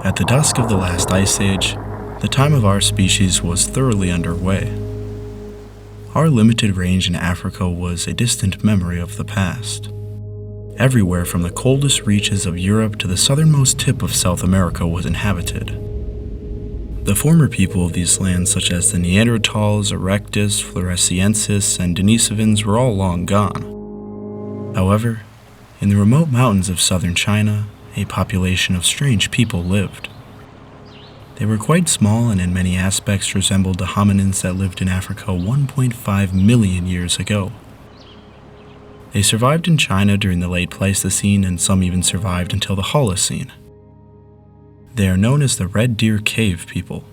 At the dusk of the last ice age, the time of our species was thoroughly underway. Our limited range in Africa was a distant memory of the past. Everywhere from the coldest reaches of Europe to the southernmost tip of South America was inhabited. The former people of these lands, such as the Neanderthals, Erectus, Floresiensis, and Denisovans, were all long gone. However, in the remote mountains of southern China, a population of strange people lived. They were quite small and in many aspects resembled the hominins that lived in Africa 1.5 million years ago. They survived in China during the late Pleistocene, and some even survived until the Holocene. They are known as the Red Deer Cave people.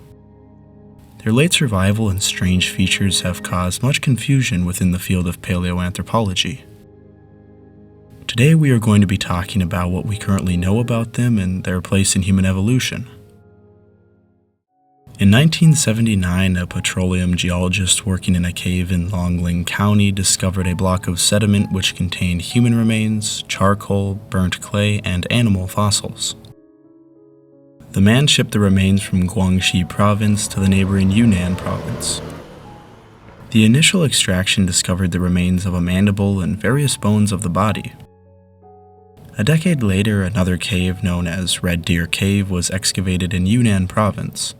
Their late survival and strange features have caused much confusion within the field of paleoanthropology. Today we are going to be talking about what we currently know about them and their place in human evolution. In 1979, a petroleum geologist working in a cave in Longling County discovered a block of sediment which contained human remains, charcoal, burnt clay, and animal fossils. The man shipped the remains from Guangxi province to the neighboring Yunnan province. The initial extraction discovered the remains of a mandible and various bones of the body. A decade later, another cave known as Red Deer Cave was excavated in Yunnan province.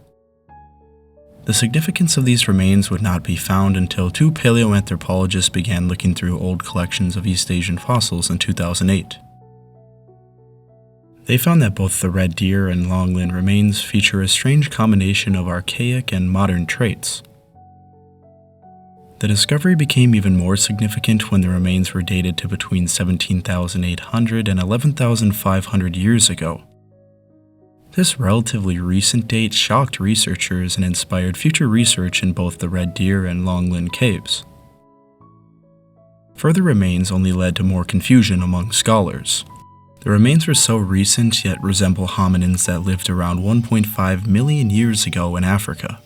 The significance of these remains would not be found until two paleoanthropologists began looking through old collections of East Asian fossils in 2008. They found that both the red deer and longling remains feature a strange combination of archaic and modern traits. The discovery became even more significant when the remains were dated to between 17,800 and 11,500 years ago. This relatively recent date shocked researchers and inspired future research in both the Red Deer and Longling caves. Further remains only led to more confusion among scholars. The remains were so recent yet resemble hominins that lived around 1.5 million years ago in Africa.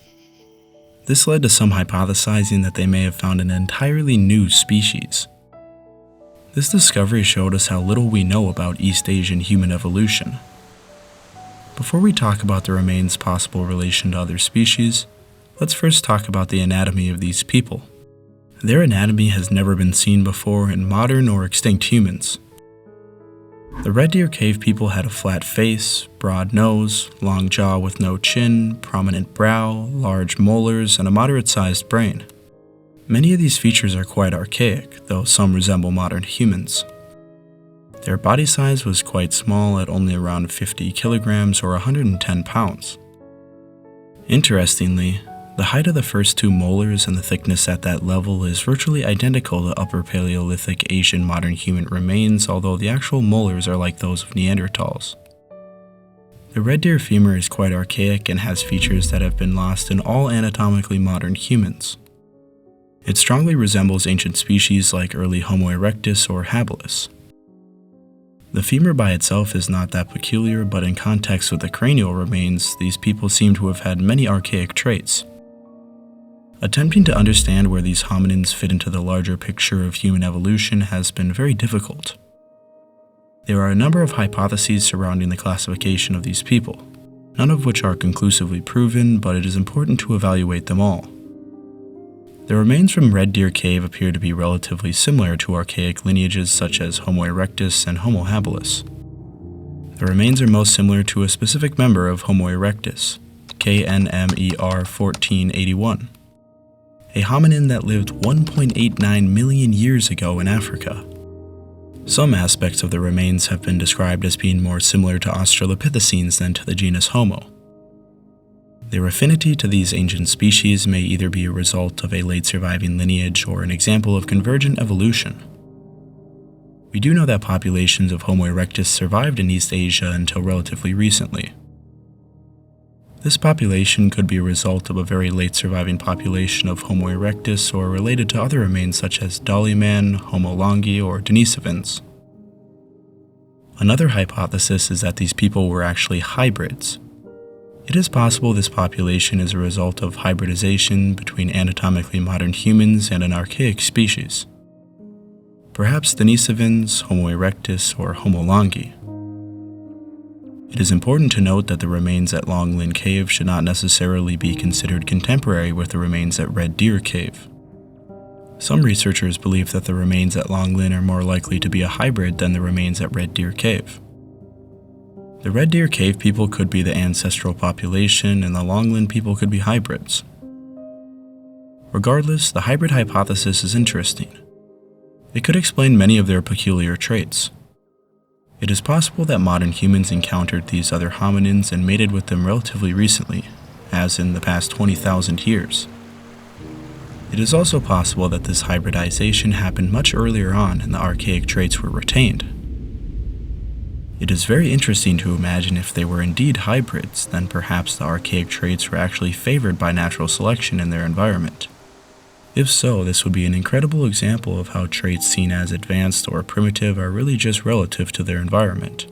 This led to some hypothesizing that they may have found an entirely new species. This discovery showed us how little we know about East Asian human evolution. Before we talk about the remains' possible relation to other species, let's first talk about the anatomy of these people. Their anatomy has never been seen before in modern or extinct humans. The Red Deer Cave people had a flat face, broad nose, long jaw with no chin, prominent brow, large molars, and a moderate-sized brain. Many of these features are quite archaic, though some resemble modern humans. Their body size was quite small at only around 50 kilograms or 110 pounds. Interestingly, the height of the first two molars and the thickness at that level is virtually identical to Upper Paleolithic Asian modern human remains, although the actual molars are like those of Neanderthals. The red deer femur is quite archaic and has features that have been lost in all anatomically modern humans. It strongly resembles ancient species like early Homo erectus or habilis. The femur by itself is not that peculiar, but in context with the cranial remains, these people seem to have had many archaic traits. Attempting to understand where these hominins fit into the larger picture of human evolution has been very difficult. There are a number of hypotheses surrounding the classification of these people, none of which are conclusively proven, but it is important to evaluate them all. The remains from Red Deer Cave appear to be relatively similar to archaic lineages such as Homo erectus and Homo habilis. The remains are most similar to a specific member of Homo erectus, KNMER 1481. A hominin that lived 1.89 million years ago in Africa. Some aspects of the remains have been described as being more similar to Australopithecines than to the genus Homo. Their affinity to these ancient species may either be a result of a late surviving lineage or an example of convergent evolution. We do know that populations of Homo erectus survived in East Asia until relatively recently. This population could be a result of a very late surviving population of Homo erectus or related to other remains such as Dolly man, Homo longi, or Denisovans. Another hypothesis is that these people were actually hybrids. It is possible this population is a result of hybridization between anatomically modern humans and an archaic species. Perhaps Denisovans, Homo erectus, or Homo longi. It is important to note that the remains at Long Lin Cave should not necessarily be considered contemporary with the remains at Red Deer Cave. Some researchers believe that the remains at Long Lin are more likely to be a hybrid than the remains at Red Deer Cave. The Red Deer Cave people could be the ancestral population, and the Long Lin people could be hybrids. Regardless, the hybrid hypothesis is interesting. It could explain many of their peculiar traits. It is possible that modern humans encountered these other hominins and mated with them relatively recently, as in the past 20,000 years. It is also possible that this hybridization happened much earlier on and the archaic traits were retained. It is very interesting to imagine if they were indeed hybrids, then perhaps the archaic traits were actually favored by natural selection in their environment. If so, this would be an incredible example of how traits seen as advanced or primitive are really just relative to their environment.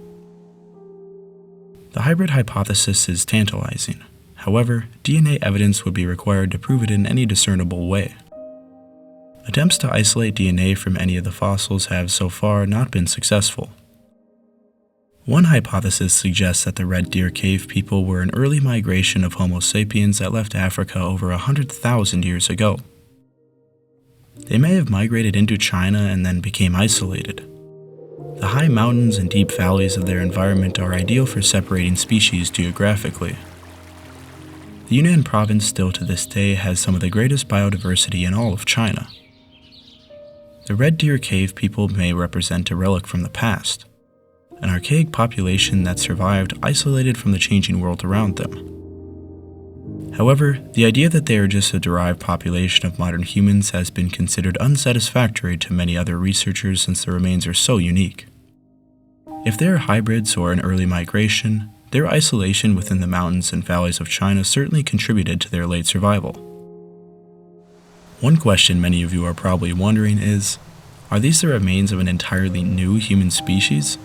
The hybrid hypothesis is tantalizing. However, DNA evidence would be required to prove it in any discernible way. Attempts to isolate DNA from any of the fossils have so far not been successful. One hypothesis suggests that the Red Deer Cave people were an early migration of Homo sapiens that left Africa over 100,000 years ago. They may have migrated into China and then became isolated. The high mountains and deep valleys of their environment are ideal for separating species geographically. The Yunnan province still to this day has some of the greatest biodiversity in all of China. The Red Deer Cave people may represent a relic from the past, an archaic population that survived isolated from the changing world around them. However, the idea that they are just a derived population of modern humans has been considered unsatisfactory to many other researchers since the remains are so unique. If they are hybrids or an early migration, their isolation within the mountains and valleys of China certainly contributed to their late survival. One question many of you are probably wondering is, are these the remains of an entirely new human species?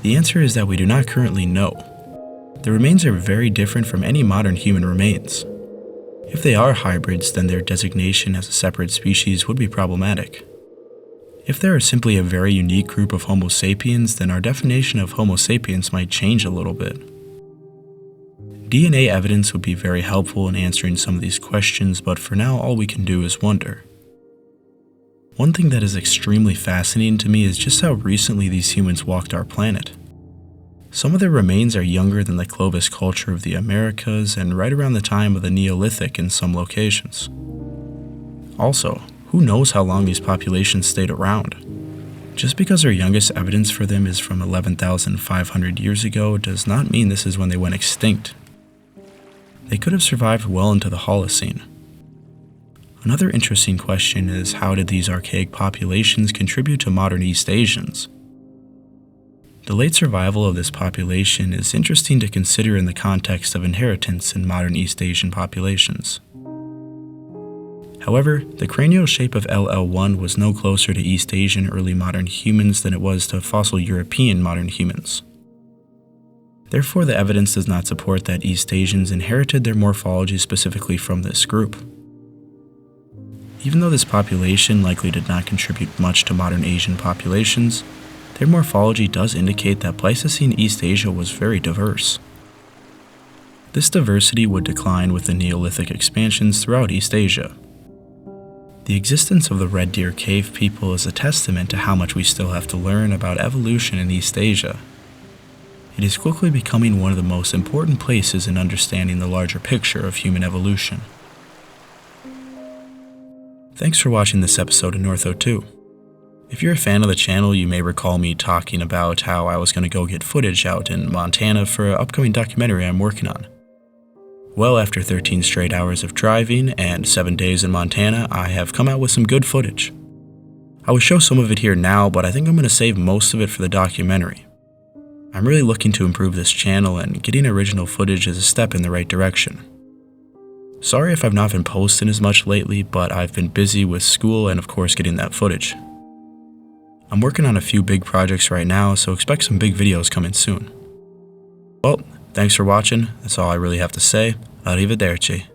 The answer is that we do not currently know. The remains are very different from any modern human remains. If they are hybrids, then their designation as a separate species would be problematic. If they are simply a very unique group of Homo sapiens, then our definition of Homo sapiens might change a little bit. DNA evidence would be very helpful in answering some of these questions, but for now all we can do is wonder. One thing that is extremely fascinating to me is just how recently these humans walked our planet. Some of their remains are younger than the Clovis culture of the Americas and right around the time of the Neolithic in some locations. Also, who knows how long these populations stayed around? Just because our youngest evidence for them is from 11,500 years ago does not mean this is when they went extinct. They could have survived well into the Holocene. Another interesting question is, how did these archaic populations contribute to modern East Asians? The late survival of this population is interesting to consider in the context of inheritance in modern East Asian populations. However, the cranial shape of LL1 was no closer to East Asian early modern humans than it was to fossil European modern humans. Therefore, the evidence does not support that East Asians inherited their morphology specifically from this group. Even though this population likely did not contribute much to modern Asian populations, their morphology does indicate that Pleistocene East Asia was very diverse. This diversity would decline with the Neolithic expansions throughout East Asia. The existence of the Red Deer Cave people is a testament to how much we still have to learn about evolution in East Asia. It is quickly becoming one of the most important places in understanding the larger picture of human evolution. Thanks for watching this episode of Northo2. If you're a fan of the channel, you may recall me talking about how I was going to go get footage out in Montana for an upcoming documentary I'm working on. Well, after 13 straight hours of driving and 7 days in Montana, I have come out with some good footage. I will show some of it here now, but I think I'm going to save most of it for the documentary. I'm really looking to improve this channel, and getting original footage is a step in the right direction. Sorry if I've not been posting as much lately, but I've been busy with school and of course getting that footage. I'm working on a few big projects right now, so expect some big videos coming soon. Well, thanks for watching. That's all I really have to say. Arrivederci.